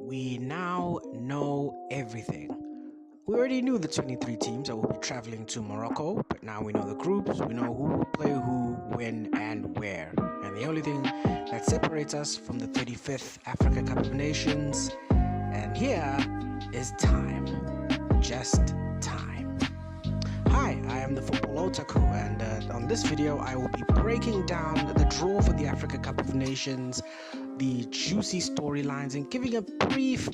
we now know everything. We already knew the 23 teams that will be traveling to Morocco, but now we know the groups, we know who will play who, when, and where. And the only thing that separates us from the 35th Africa Cup of Nations, and here is time. Just time. Hi, I am the Football Otaku, and on this video I will be breaking down the draw for the Africa Cup of Nations, the juicy storylines, and giving a brief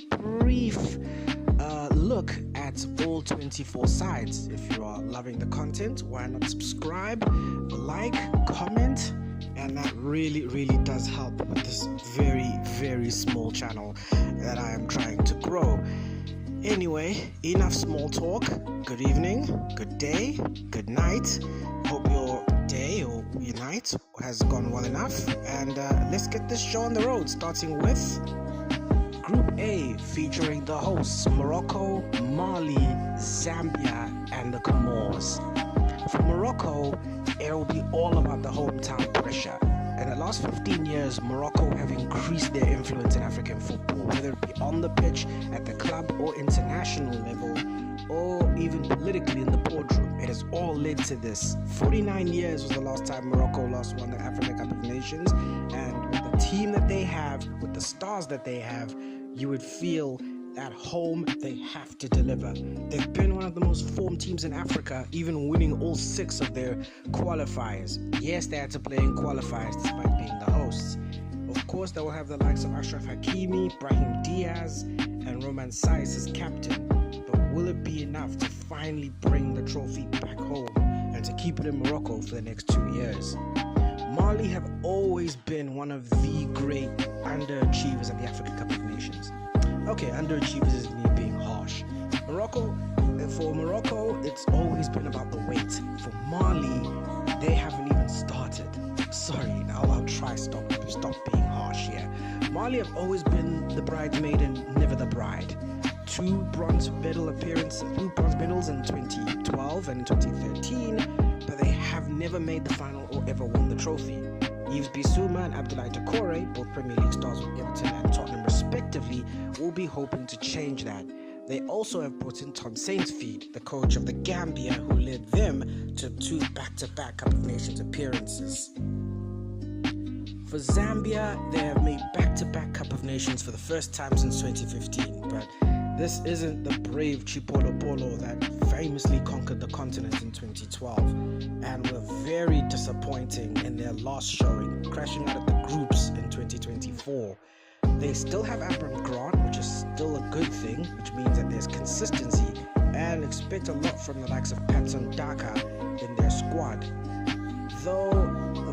look at all 24 sides. If you are loving the content, why not subscribe, like, comment, and that really does help with this very small channel that I am trying to grow. Anyway, enough small talk. Good evening, good day, good night. Hope your day or your night has gone well enough, and let's get this show on the road, starting with Group A, featuring the hosts Morocco, Mali, Zambia, and the Comores. For Morocco, it will be all about the hometown pressure. In the last 15 years, Morocco have increased their influence in African football, whether it be on the pitch, at the club or international level, or even politically in the boardroom. It has all led to this. 49 years was the last time Morocco last won the Africa Cup of Nations, and with the team that they have, with the stars that they have, you would feel at home they have to deliver. They've been one of the most formed teams in Africa, even winning all 6 of their qualifiers. Yes, they had to play in qualifiers despite being the hosts. Of course, they will have the likes of Achraf Hakimi, Brahim Diaz, and Romain Saïss as captain. But will it be enough to finally bring the trophy back home and to keep it in Morocco for the next 2 years? Mali have always been one of the great underachievers at the Africa Cup of Nations. Okay, underachievers is me being harsh. For Morocco, it's always been about the weight. For Mali, they haven't even started. Sorry, I'll try stop being harsh here. Mali have always been the bridesmaid and never the bride. 2 bronze medals in 2012 and 2013, but they have never made the final or ever won the trophy. Yves Bissouma and Abdoulaye Doucouré, both Premier League stars with Everton and Tottenham respectively, will be hoping to change that. They also have brought in Tom Saintfiet, the coach of the Gambia, who led them to 2 back-to-back Cup of Nations appearances. For Zambia, they have made back-to-back Cup of Nations for the first time since 2015, but this isn't the brave Chipolo Polo that famously conquered the continent in 2012 and were very disappointing in their last showing, crashing out of the groups in 2024. They still have Abraham Grant, which is still a good thing, which means that there's consistency, and expect a lot from the likes of Patson Daka in their squad. Though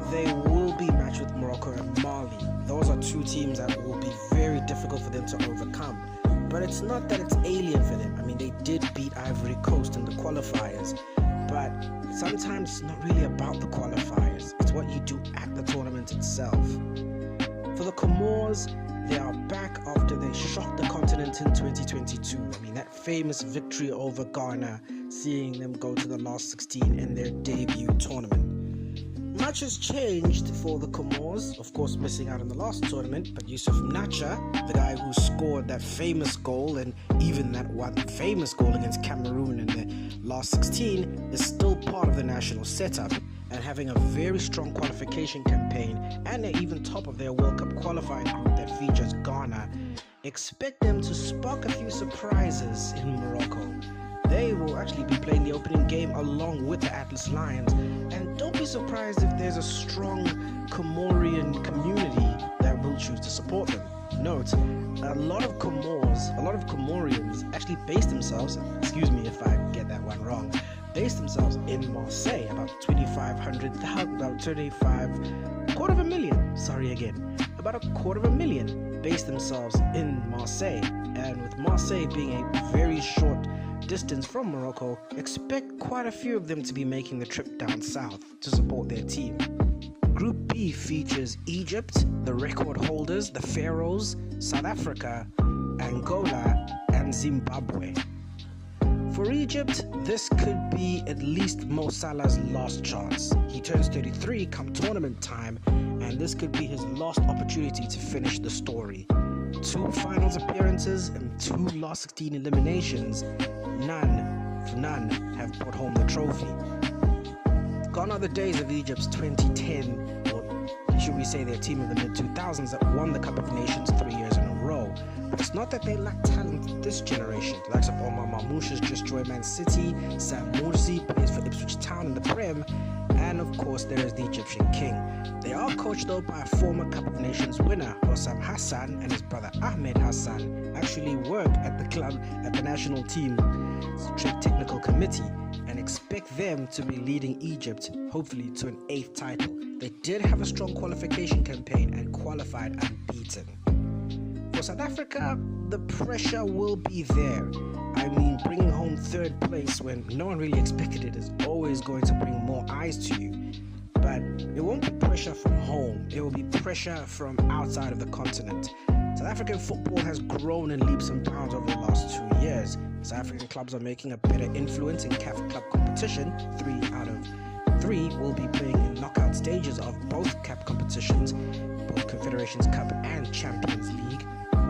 they will be matched with Morocco and Mali. Those are 2 teams that will be very difficult for them to overcome. But it's not that it's alien for them. I mean, they did beat Ivory Coast in the qualifiers, but sometimes it's not really about the qualifiers. It's what you do at the tournament itself. For the Comores, they are back after they shocked the continent in 2022. I mean, that famous victory over Ghana, seeing them go to the last 16 in their debut tournament. Much has changed for the Comores, of course missing out in the last tournament, but Yusuf Nacha, the guy who scored that famous goal and even that one famous goal against Cameroon in the last 16, is still part of the national setup and having a very strong qualification campaign, and they're even top of their World Cup qualifying group that features Ghana. Expect them to spark a few surprises in Morocco. They will actually be playing the opening game along with the Atlas Lions, and don't be surprised if there's a strong Comorian community that will choose to support them. Note, a lot of Comorians actually base themselves, excuse me if I get that one wrong, base themselves in Marseille, about 250,000 base themselves in Marseille, and with Marseille being a very short distance from Morocco, expect quite a few of them to be making the trip down south to support their team. Group B features Egypt, the record holders, the Pharaohs, South Africa, Angola, and Zimbabwe. For Egypt, this could be at least Mo Salah's last chance. He turns 33 come tournament time, and this could be his last opportunity to finish the story. 2 finals appearances and 2 last 16 eliminations, none have brought home the trophy. Gone are the days of Egypt's 2010, or should we say their team of the mid-2000s that won the Cup of Nations 3 years in a row. But it's not that they lack talent this generation. The likes of Omar Marmoush has just joined Man City, Sam Morsi plays for Ipswich Town in the Prem, and of course there is the Egyptian King. They are coached though by a former Cup of Nations winner, Hossam Hassan, and his brother Ahmed Hassan actually work at the club at the national team technical committee, and expect them to be leading Egypt hopefully to an 8th title. They did have a strong qualification campaign and qualified unbeaten. For South Africa, the pressure will be there. I mean, bringing home 3rd place when no one really expected it is always going to bring more eyes to you. But it won't be pressure from home, it will be pressure from outside of the continent. South African football has grown in leaps and bounds over the last 2 years. South African clubs are making a better influence in CAF club competition. 3 out of 3 will be playing in knockout stages of both CAF competitions, both Confederations Cup and Champions League.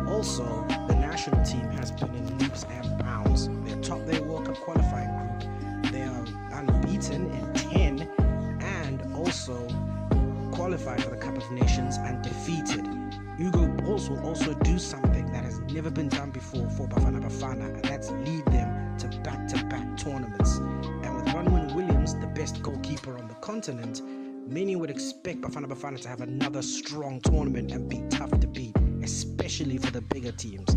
Also, the national team has been in leaps and bounds. They're top their World Cup qualifying group. They are unbeaten in 10 and also qualified for the Cup of Nations undefeated. Hugo Boss will also do something that has never been done before for Bafana Bafana, and that's lead them to back-to-back tournaments. And with Ronwen Williams, the best goalkeeper on the continent, many would expect Bafana Bafana to have another strong tournament and be tough to beat, especially for the bigger teams.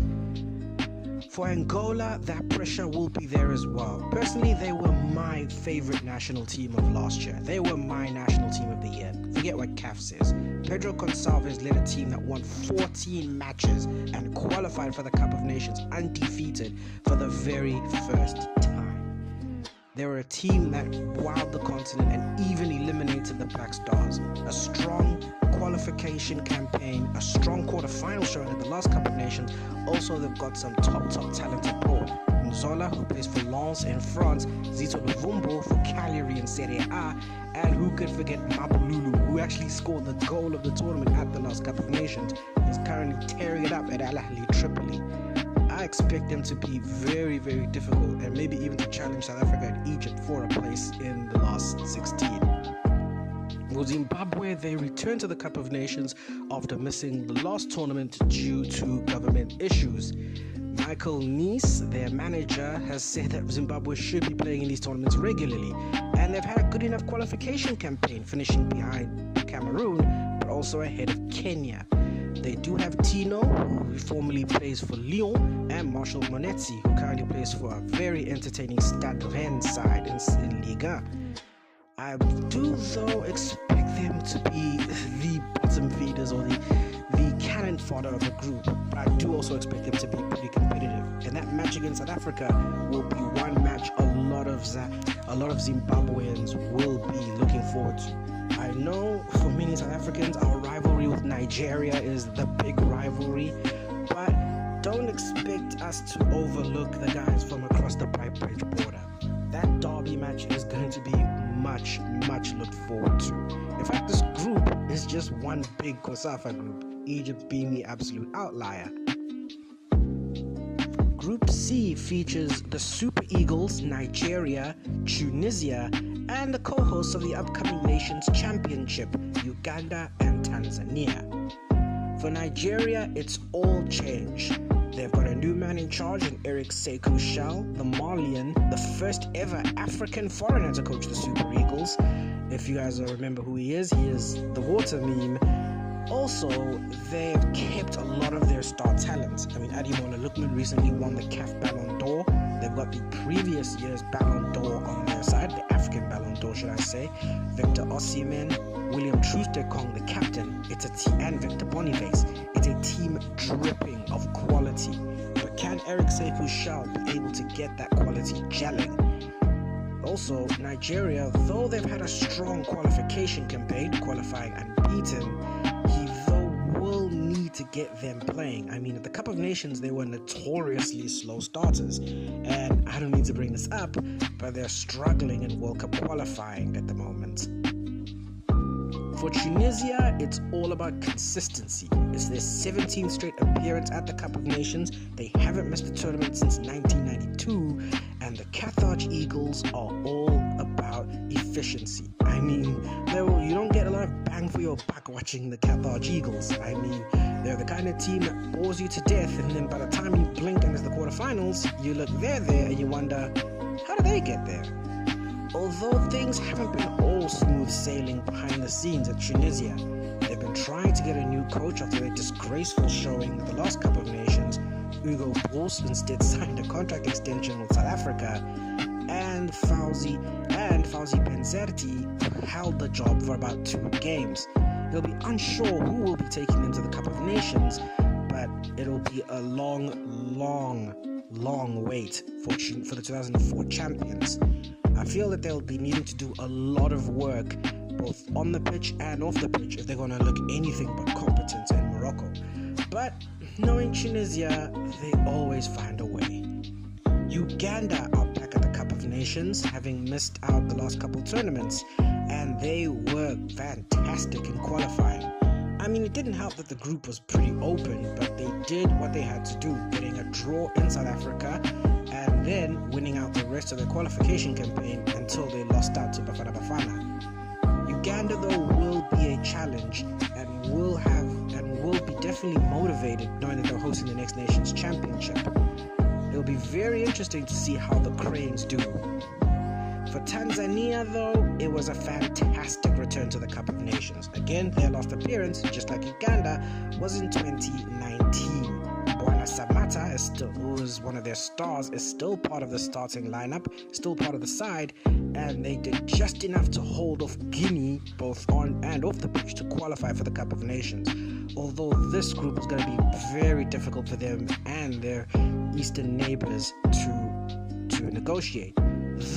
For Angola, that pressure will be there as well. Personally, they were my favorite national team of last year. They were my national team of the year. Forget what CAF says. Pedro Gonçalves led a team that won 14 matches and qualified for the Cup of Nations undefeated for the very first time. They were a team that wowed the continent and even eliminated the Black Stars. A strong qualification campaign, a strong quarter-final showing at the last Cup of Nations. Also, they've got some top talent abroad. Nzola, who plays for Lens in France, Zito Luvumbo for Cagliari in Serie A, and who could forget Mabululu, who actually scored the goal of the tournament at the last Cup of Nations. He's currently tearing it up at Al Ahly Tripoli. I expect them to be very, very difficult and maybe even to challenge South Africa and Egypt for a place in the last 16. For Zimbabwe, they returned to the Cup of Nations after missing the last tournament due to government issues. Michael Nice, their manager, has said that Zimbabwe should be playing in these tournaments regularly, and they've had a good enough qualification campaign, finishing behind Cameroon, but also ahead of Kenya. They do have Tino, who formerly plays for Lyon, and Marshall Monetsi, who currently plays for a very entertaining Stade Rennes side in Liga. I do, though, expect them to be the bottom feeders or the cannon fodder of the group, but I do also expect them to be pretty competitive. And that match against South Africa will be one match a lot of Zimbabweans will be looking forward to. I know for many South Africans, our rivalry with Nigeria is the big rivalry, but don't expect us to overlook the guys from across the Pipe Bridge border. That derby match is going to be much looked forward to. In fact, this group is just one big COSAFA group, Egypt being the absolute outlier. Group C features the Super Eagles, Nigeria, Tunisia, and the co-hosts of the upcoming Nations Championship, Uganda and Tanzania. For Nigeria, it's all change. They've got a new man in charge in Eric Sekou Shal, the Malian, the first ever African foreigner to coach the Super Eagles. If you guys remember who he is the water meme. Also, they've kept a lot of their star talent. I mean, Ademola Lookman recently won the CAF Ballon d'Or. They've got the previous year's Ballon d'Or on their side, the African Ballon d'Or, should I say. Victor Osimhen, William Troost-Ekong, the captain, and Victor Boniface. It's a team dripping of quality. But can Eric Sekou Shal be able to get that quality gelling? Also, Nigeria, though they've had a strong qualification campaign, qualifying unbeaten, he though will need to get them playing. I mean, at the Cup of Nations, they were notoriously slow starters. And I don't need to bring this up, but they're struggling in World Cup qualifying at the moment. For Tunisia, it's all about consistency. It's their 17th straight appearance at the Cup of Nations. They haven't missed a tournament since 1992, and the Carthage Eagles are all about efficiency. I mean, you don't get a lot of bang for your buck watching the Carthage Eagles. I mean, they're the kind of team that bores you to death, and then by the time you blink and it's the quarterfinals, you look there and you wonder, how did they get there? Although things haven't been all smooth sailing behind the scenes at Tunisia, they've been trying to get a new coach after their disgraceful showing at the last Cup of Nations. Hugo Broos instead signed a contract extension with South Africa, and Fauzi Benzerti held the job for about 2 games. They'll be unsure who will be taking them to the Cup of Nations, but it'll be a long wait for the 2004 champions. I feel that they'll be needing to do a lot of work both on the pitch and off the pitch if they're going to look anything but competent in Morocco. But knowing Tunisia, they always find a way. Uganda are back at the Cup of Nations, having missed out the last couple tournaments, and they were fantastic in qualifying. I mean, it didn't help that the group was pretty open, but they did what they had to do, getting a draw in South Africa and then winning out the rest of their qualification campaign until they lost out to Bafana Bafana. Uganda, though, will be a challenge and will be definitely motivated knowing that they're hosting the Next Nations Championship. It'll be very interesting to see how the Cranes do. For Tanzania, though, it was a fantastic return to the Cup of Nations. Again, their last appearance, just like Uganda, was in 2019. Bwana Samata, who is one of their stars, is still part of the starting lineup, still part of the side, and they did just enough to hold off Guinea, both on and off the pitch, to qualify for the Cup of Nations. Although this group is going to be very difficult for them and their eastern neighbors to negotiate.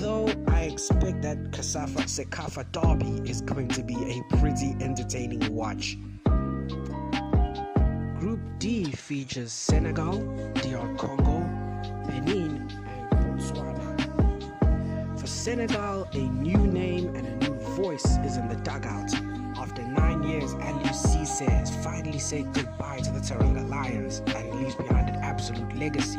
Though I expect that Sekafa Derby is going to be a pretty entertaining watch. Group D features Senegal, DR Congo, Benin, and Botswana. For Senegal, a new name and a new voice is in the dugout. After 9 years, Aliou Cisse has finally said goodbye to the Teranga Lions and leaves behind an absolute legacy.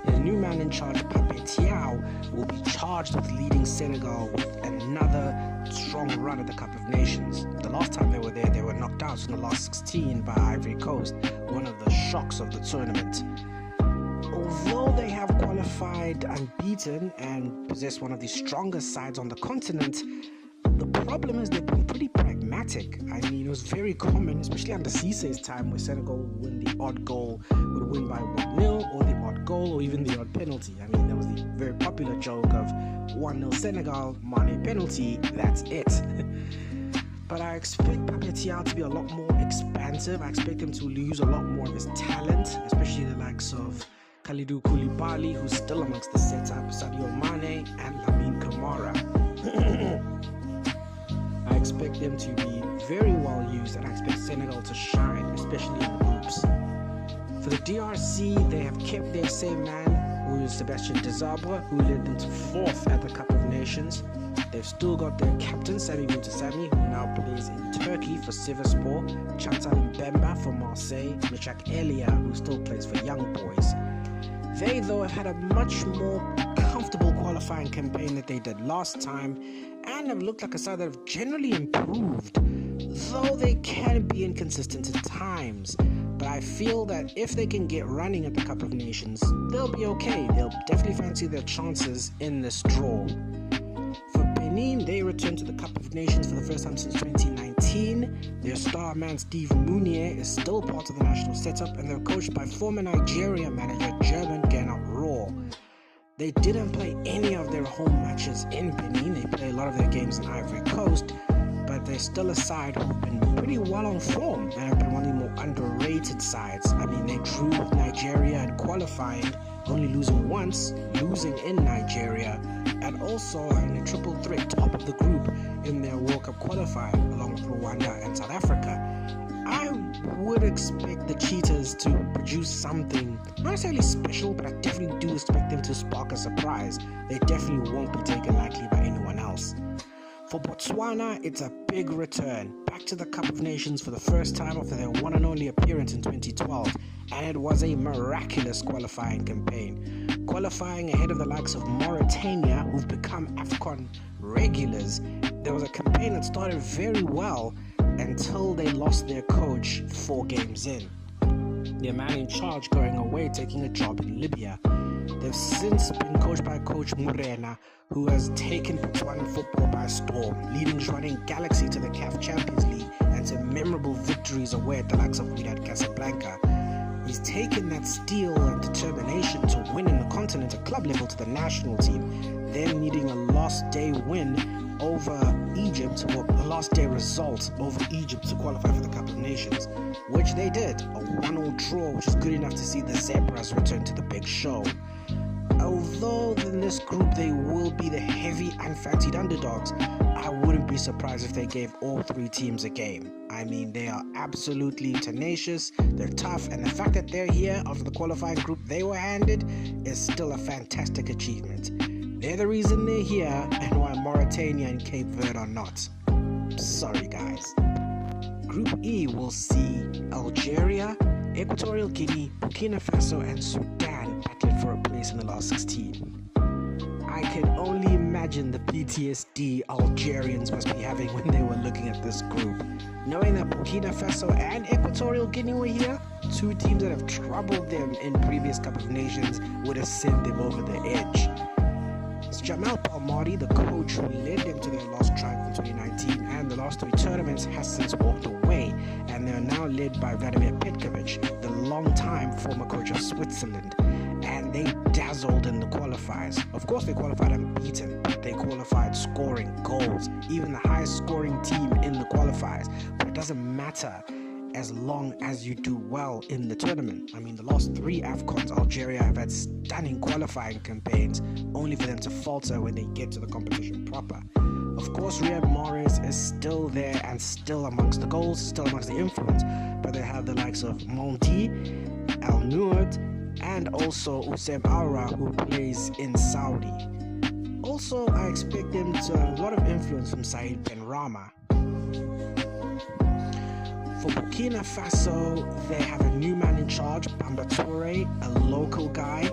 The new man in charge, Pape Thiaw, will be charged with leading Senegal with another strong run at the Cup of Nations. The last time they were there, they were knocked out in the last 16 by Ivory Coast, one of the shocks of the tournament. Although they have qualified unbeaten and possess one of the strongest sides on the continent, the problem is they've been pretty pragmatic. I mean, it was very common, especially under Cisse's time, where Senegal would win the odd goal, would win by 1-0, or the odd goal, or even the odd penalty. I mean, there was the very popular joke of 1-0 Senegal, Mane penalty, that's it. But I expect Pape Thiaw to be a lot more expansive. I expect him to use a lot more of his talent, especially the likes of Kalidou Koulibaly, who's still amongst the setup, Sadio Mane, and Lamine Camara. I expect them to be very well used, and I expect Senegal to shine, especially in the groups. For the DRC, they have kept their same man, who is Sebastian Desabre, who led them to 4th at the Cup of Nations. They've still got their captain, Sami Moutessami, who now plays in Turkey for Sivasspor, Chantal Mbemba for Marseille, Michak Elia, who still plays for Young Boys. They, though, have had a much more comfortable qualifying campaign that they did last time, and have looked like a side that have generally improved, though they can be inconsistent at times. But I feel that if they can get running at the Cup of Nations, they'll be okay. They'll definitely fancy their chances in this draw. For Benin, they returned to the Cup of Nations for the first time since 2019. Their star man Steve Mounier is still part of the national setup, and they're coached by former Nigeria manager German Gernot Rohr. They didn't play any of their home matches in Benin. They play a lot of their games in Ivory Coast, but they're still a side who've been pretty well on form and have been one of the more underrated sides. I mean, they drew with Nigeria in qualifying, only losing once, losing in Nigeria, and also in a triple threat top of the group in their World Cup qualifying along with Rwanda and South Africa. I would expect the Cheetahs to produce something, not necessarily special, but I definitely do expect them to spark a surprise. They definitely won't be taken lightly by anyone else. For Botswana, it's a big return, back to the Cup of Nations for the first time after their one and only appearance in 2012, and it was a miraculous qualifying campaign. Qualifying ahead of the likes of Mauritania, who've become AFCON regulars, there was a campaign that started very well until they lost their coach 4 games in. Their man in charge going away, taking a job in Libya. They've since been coached by Coach Morena, who has taken Botswana football by storm, leading Jwaneng Galaxy to the CAF Champions League and to memorable victories away at the likes of Wydad Casablanca. He's taken that steel and determination to win in the continent at club level to the national team, then needing a last day win over Egypt, or a last day result over Egypt to qualify for the Cup of Nations, which they did, a 1-1 draw, which is good enough to see the Zebras return to the big show. Although in this group they will be the heavy unfancied underdogs, I wouldn't be surprised if they gave all 3 teams a game. I mean, they are absolutely tenacious, they're tough, and the fact that they're here after the qualifying group they were handed is still a fantastic achievement. They're the reason they're here and why Mauritania and Cape Verde are not. Sorry guys. Group E will see Algeria, Equatorial Guinea, Burkina Faso and Sudan battling for a place in the last 16. I can only imagine the PTSD Algerians must be having when they were looking at this group. Knowing that Burkina Faso and Equatorial Guinea were here, 2 teams that have troubled them in previous Cup of Nations, would have sent them over the edge. Jamal Palmari, the coach who led them to their last triumph in 2019 and the last 3 tournaments, has since walked away, and they are now led by Vladimir Petkovic, the long-time former coach of Switzerland, and they dazzled in the qualifiers. Of course they qualified unbeaten, but they qualified scoring goals, even the highest scoring team in the qualifiers, but it doesn't matter as long as you do well in the tournament. I mean, the last 3 AFCONs, Algeria have had stunning qualifying campaigns, only for them to falter when they get to the competition proper. Of course, Riyad Mahrez is still there and still amongst the goals, still amongst the influence, but they have the likes of Mondi, Al Noud, and also Oussem Aoura, who plays in Saudi. Also, I expect them to have a lot of influence from Said Ben Rama. For Burkina Faso, they have a new man in charge, Bamba Toure, a local guy.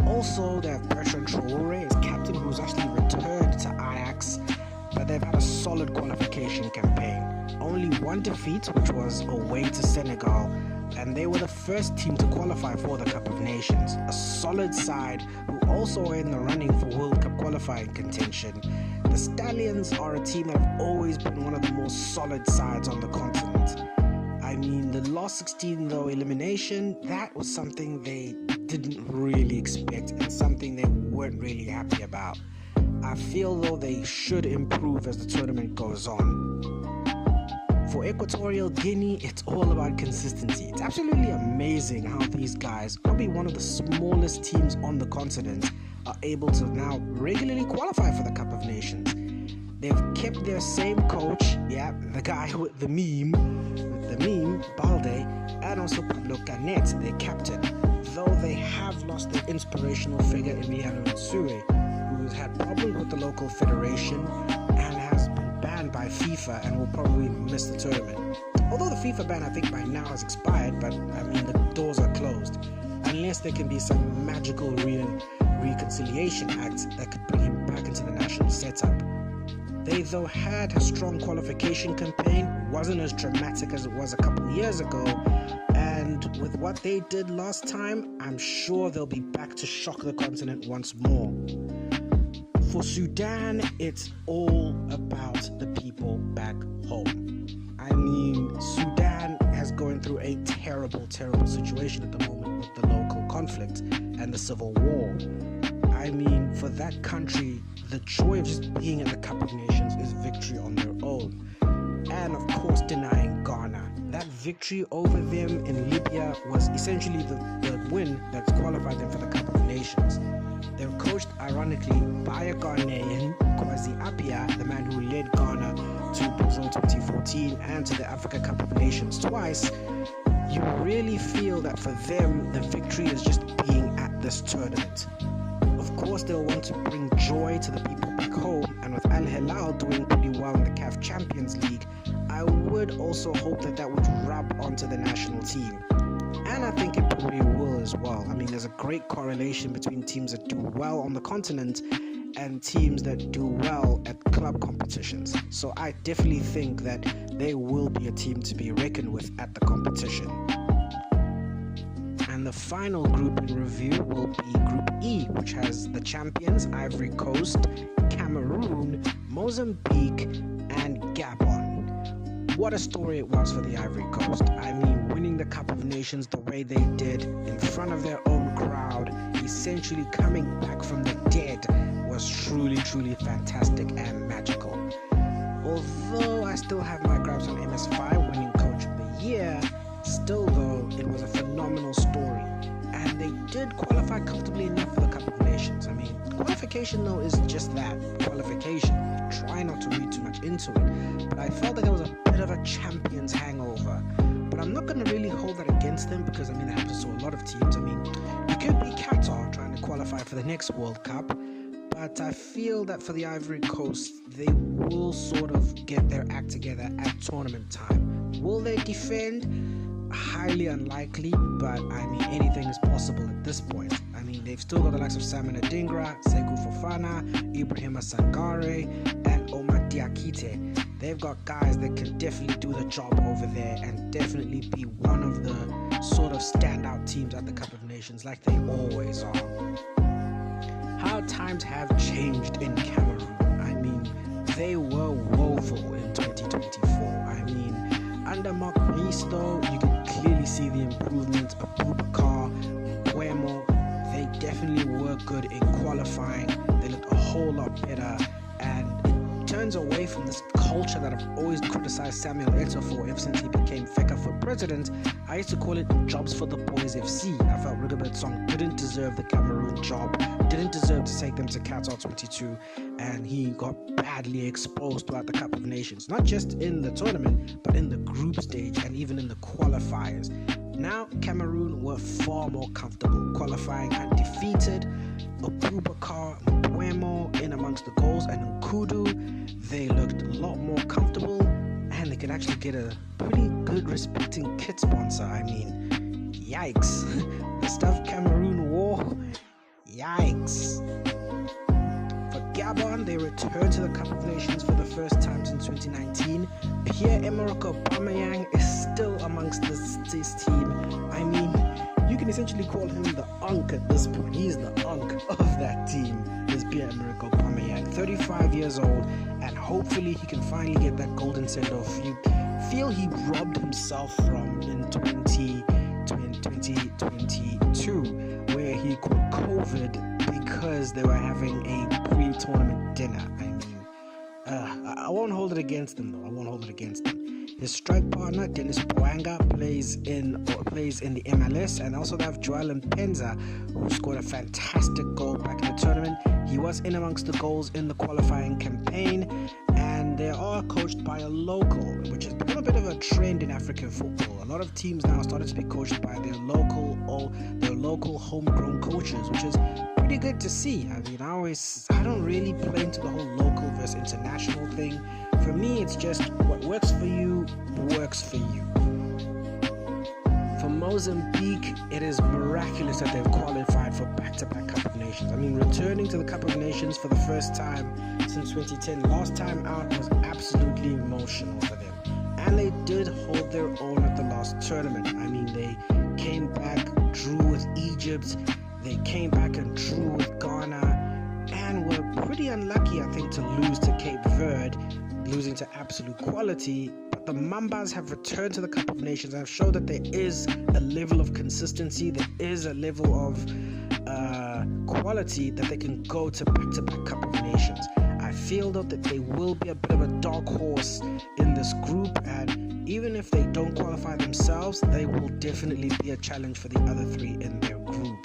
Also, they have Bertrand Traoré as captain, who's actually returned to Ajax, but they've had a solid qualification campaign. Only 1 defeat, which was away to Senegal, and they were the first team to qualify for the Cup of Nations. A solid side who also are in the running for World Cup qualifying contention. The Stallions are a team that have always been one of the most solid sides on the continent. I mean, the last 16 though elimination, that was something they didn't really expect and something they weren't really happy about. I feel though they should improve as the tournament goes on. For Equatorial Guinea, it's all about consistency. It's absolutely amazing how these guys, probably one of the smallest teams on the continent, are able to now regularly qualify for the Cup of Nations. They've kept their same coach, the guy with the meme, Balde, and also Pablo Canet, their captain, though they have lost their inspirational figure Emiliano Nsue, who has had problems with the local federation and has been banned by FIFA and will probably miss the tournament. Although the FIFA ban I think by now has expired, but I mean the doors are closed, unless there can be some magical reconciliation act that could bring him back into the national setup. They though had a strong qualification campaign, wasn't as dramatic as it was a couple years ago, and with what they did last time, I'm sure they'll be back to shock the continent once more. For Sudan, it's all about the people back home. I mean, Sudan has going through a terrible situation at the moment with the local conflict and the civil war. I mean, for that country, the joy of just being in the Cup of Nations is victory on their own. And of course, denying Ghana. That victory over them in Libya was essentially the win that qualified them for the Cup of Nations. They were coached, ironically, by a Ghanaian, Kwasi Appiah, the man who led Ghana to Brazil 2014 and to the Africa Cup of Nations twice. You really feel that for them, the victory is just being at this tournament. Of course, they'll want to bring joy to the people back home, and with Al Hilal doing pretty well in the CAF Champions League, I would also hope that would rub onto the national team. And I think it probably will as well. I mean, there's a great correlation between teams that do well on the continent and teams that do well at club competitions. So I definitely think that they will be a team to be reckoned with at the competition. And the final group in review will be Group E, which has the champions Ivory Coast, Cameroon, Mozambique, and Gabon. What a story it was for the Ivory Coast. I mean, winning the Cup of Nations the way they did in front of their own crowd, essentially coming back from the dead, was truly, truly fantastic and magical. Although I still have my gripes on MS5 winning Coach of the Year, still though, it was a phenomenal story. And they did qualify comfortably enough for the Cup of Nations. I mean, qualification though is just that, qualification. Try not to read too much into it. But I felt that there was a bit of a champions hangover. But I'm not going to really hold that against them because, I mean, that happens to a lot of teams. I mean, you could be Qatar trying to qualify for the next World Cup. But I feel that for the Ivory Coast, they will sort of get their act together at tournament time. Will they defend? Highly unlikely, but I mean, anything is possible at this point. I mean, they've still got the likes of Simon Adingra, Sekou Fofana, Ibrahima Sangare, and Omar Diakite. They've got guys that can definitely do the job over there and definitely be one of the sort of standout teams at the Cup of Nations like they always are. How times have changed in Cameroon. I mean, they were woeful in 2024. I mean, under Mark Risto, you can clearly see the improvement of Boubacar, Mbeumo. They definitely were good in qualifying. They looked a whole lot better, and it turns away from this culture that I've always criticized Samuel Eto'o for ever since he became FECA for president. I used to call it jobs for the boys FC. I felt Rigobert Song didn't deserve the Cameroon job, didn't deserve to take them to Qatar 22, and he got badly exposed throughout the Cup of Nations, not just in the tournament, but in the group stage and even in the qualifiers. Now, Cameroon were far more comfortable, qualifying undefeated. Abubakar, Mbeumo in amongst the goals, and Nkudu, they looked a lot more comfortable, and they could actually get a pretty good respecting kit sponsor. I mean, yikes. The stuff Cameroon wore, yikes. For Gabon, they returned to the Cup of Nations for the first time since 2019. Pierre-Emerick Aubameyang is still amongst this team. I mean, you can essentially call him the Unk at this point. He's the Unk of that team, is Pierre-Emerick Aubameyang, 35 years old, and hopefully he can finally get that golden send-off you feel he robbed himself from in 2022, where he caught COVID because they were having a pre-tournament dinner. I mean, I won't hold it against them though. I won't hold it against them. His strike partner, Dennis Boanga, plays in the MLS, and also they have Joel Mpenza, who scored a fantastic goal back in the tournament. He was in amongst the goals in the qualifying campaign, and they are coached by a local, which has become a bit of a trend in African football. A lot of teams now started to be coached by their local homegrown coaches, which is pretty good to see. I mean, I don't really play into the whole local versus international thing. For me, it's just what works for you, works for you. For Mozambique, it is miraculous that they've qualified for back-to-back Cup of Nations. I mean, returning to the Cup of Nations for the first time since 2010, last time out was absolutely emotional for them. And they did hold their own at the last tournament. I mean, they came back, drew with Egypt, they came back and drew with Ghana, and were pretty unlucky, I think, to lose to Cape Verde, losing to absolute quality. But the Mambas have returned to the Cup of Nations and have shown that there is a level of consistency, there is a level of quality that they can go to back-to-back Cup of Nations. I feel though that they will be a bit of a dark horse in this group, and even if they don't qualify themselves, they will definitely be a challenge for the other three in their group.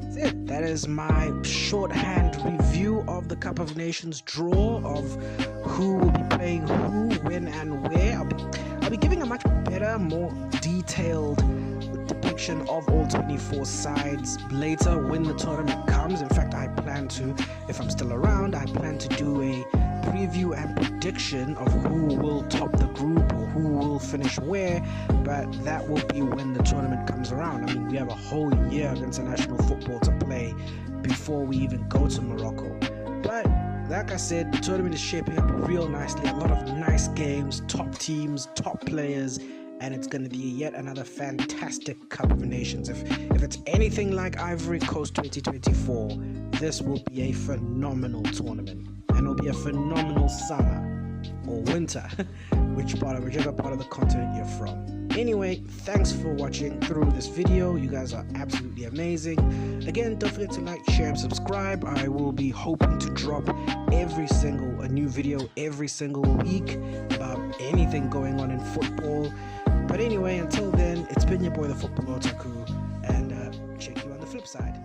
That's it. That is my shorthand review of the Cup of Nations draw, of who will be playing who, when and where. I'll be giving a much better, more detailed depiction prediction of all 24 sides later when the tournament comes. In fact, I plan to, if I'm still around, I plan to do a preview and prediction of who will top the group or who will finish where, but that will be when the tournament comes around. I mean, we have a whole year of international football to play before we even go to Morocco. But like I said, the tournament is shaping up real nicely. A lot of nice games, top teams, top players, and it's going to be yet another fantastic Cup of Nations. If it's anything like Ivory Coast 2024, this will be a phenomenal tournament, and it'll be a phenomenal summer or winter, whichever part of the continent you're from. Anyway, thanks for watching through this video. You guys are absolutely amazing. Again, don't forget to like, share, and subscribe. I will be hoping to drop a new video every single week about anything going on in football. But anyway, until then, it's been your boy, the Football Otaku, and check you on the flip side.